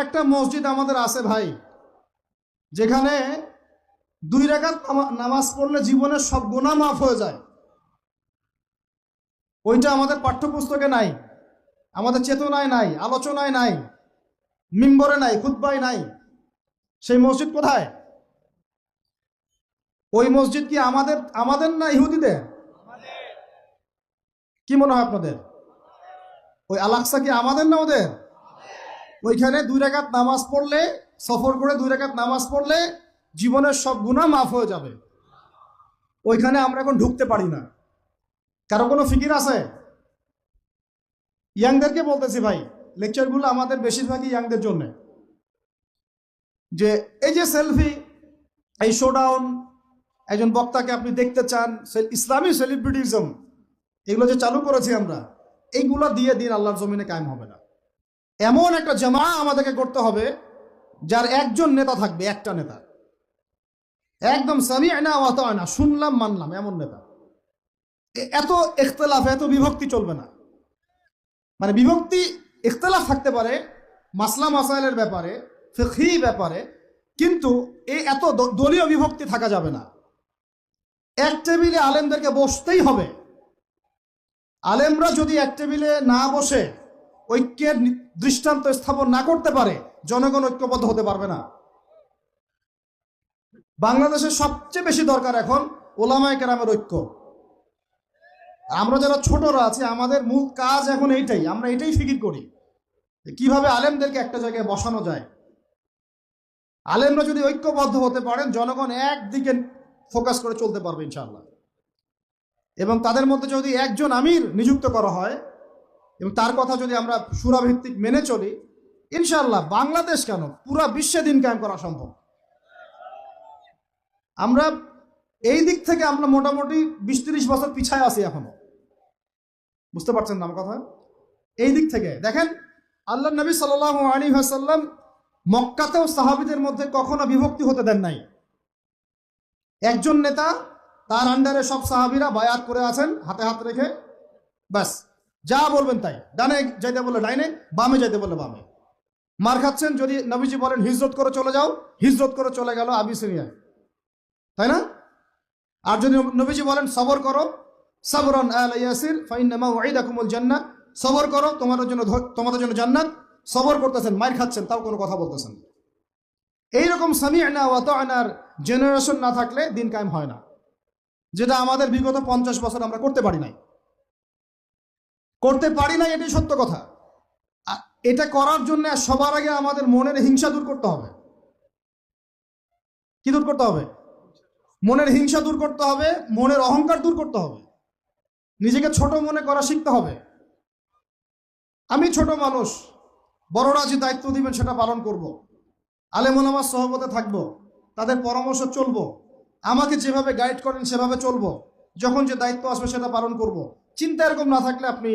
একটা মসজিদ আমাদের আছে ভাই, যেখানে 2 রাকাত নামাজ পড়লে জীবনের সব গুনাহ মাফ হয়ে যায়। ওইটা আমাদের পাঠ্যপুস্তকে নাই, আমাদের চেতনায় নাই, আলোচনায় নাই, মিম্বরে নাই, খুতবায় নাই। সেই মসজিদ কোথায়? ওই মসজিদ কি আমাদের না ইহুদিদের? কি মনে হয় আপনাদের? ওই আল আকসা কি আমাদের না ওদের? ওইখানে 2 রাকাত নামাজ পড়লে, সফর করে 2 রাকাত নামাজ পড়লে জীবনের সব গুনাহ মাফ হয়ে যাবে। ওইখানে আমরা এখন ঢুকতে পারি না। কারো কোনো ফিকির আছে? ইয়াংদেরকে বলতেছি ভাই, লেকচারগুলো আমাদের বেশিরভাগই ইয়াংদের জন্য। যে এই যে সেলফি, এই শোডাউন, একজন বক্তাকে আপনি দেখতে চান, ইসলামী সেলিব্রিটিজম, এগুলো যে চালু করেছি আমরা, এইগুলো দিয়ে দিন আল্লাহর জমিনে কায়েম হবে না। এমন একটা জামা আমাদেরকে করতে হবে যার একজন নেতা থাকবে, একটা নেতা, একদম সামি'না ওয়া আতা'না, শুনলাম মানলাম, এমন নেতা। এত ইখতিলাফ, এত বিভক্তি চলবে না। মানে বিভক্তি, ইখতিলাফ থাকতে পারে মাসলা মাসাইলের ব্যাপারে, ফিকহি ব্যাপারে, কিন্তু এই এত দলীয় বিভক্তি থাকা যাবে না। এক টেবিলে আলেমদেরকে বসতেই হবে। আলেমরা যদি এক টেবিলে না বসে ঐক্যের দৃষ্টান্ত স্থাপন না করতে পারে, জনগণ ঐক্যবদ্ধ হতে পারবে না। বাংলাদেশের সবচেয়ে বেশি দরকার এখন ওলামায়ে কেরামের ঐক্য। আমরা যারা ছোটরা আছি, আমাদের মূল কাজ এখন এইটাই, আমরা এটাই ফিকির করি কিভাবে আলেমদেরকে একটা জায়গায় বসানো যায়। আলেমরা যদি ঐক্যবদ্ধ হতে পারেন, জনগণ একদিকে ফোকাস করে চলতে পারবে ইনশাআল্লাহ। এবং তাদের মধ্যে যদি একজন আমির নিযুক্ত করা হয় এবং তার কথা যদি আমরা সুরাভিত্তিক মেনে চলি, ইনশাআল্লাহ বাংলাদেশ কেন, পুরা বিশ্বে দিন কায়েম করা সম্ভব। আমরা এই দিক থেকে আমরা মোটামুটি 20-30 বছর পিছায় আছি এখনো। বুঝতে পারছেন না আমার কথা? এই দিক থেকে দেখেন, আল্লাহ নবী সাল্লাল্লাহু আলাইহি ওয়াসাল্লাম মক্কাতেও সাহাবীদের মধ্যে কখনো বিভক্তি হতে দেন নাই। একজন নেতা, তার আন্ডারে সব সাহাবীরা বায়াত করে আছেন হাতে হাত রেখে, ব্যাস যা বলবেন তাই। ডানে যাইতে বলে ডাইনে, বামে যাইতে বলে বামে। মার খাচ্ছেন, যদি নবীজি বলেন হিজরত করে চলে যাও, হিজরত করে চলে গেল আবিসিনিয়ায়, তাই না? আর যদি নবীজি বলেন সবর করো, সাবরান আলা ইয়াসির ফাইন্না মাউইদাকুমুল জান্নাহ, সবর করো, তোমাদের জন্য জান্নাত, সবর করতেছেন, মার খাচ্ছেন, তাও কোনো কথা বলতেছেন। এইরকম সামি'না ওয়া আতা'নার জেনারেশন না থাকলে দিন কায়েম হয় না, যেটা আমাদের বিগত 50 বছর আমরা করতে পারি নাই। এটাই সত্য কথা। এটা করার জন্য সবার আগে আমাদের মনের হিংসা দূর করতে হবে। কি দূর করতে হবে? মনের হিংসা দূর করতে হবে, মনের অহংকার দূর করতে হবে, নিজেকে ছোট মনে করা শিখতে হবে। আমি ছোট মানুষ, বড়রা যে দায়িত্ব দিবেন সেটা পালন করব, আলেম ওলামার সহবতে থাকবো, তাদের পরামর্শ চলবো, আমাকে যেভাবে গাইড করেন সেভাবে চলবো, যখন যে দায়িত্ব আসবে সেটা পালন করব। চিন্তা এরকম না থাকলে আপনি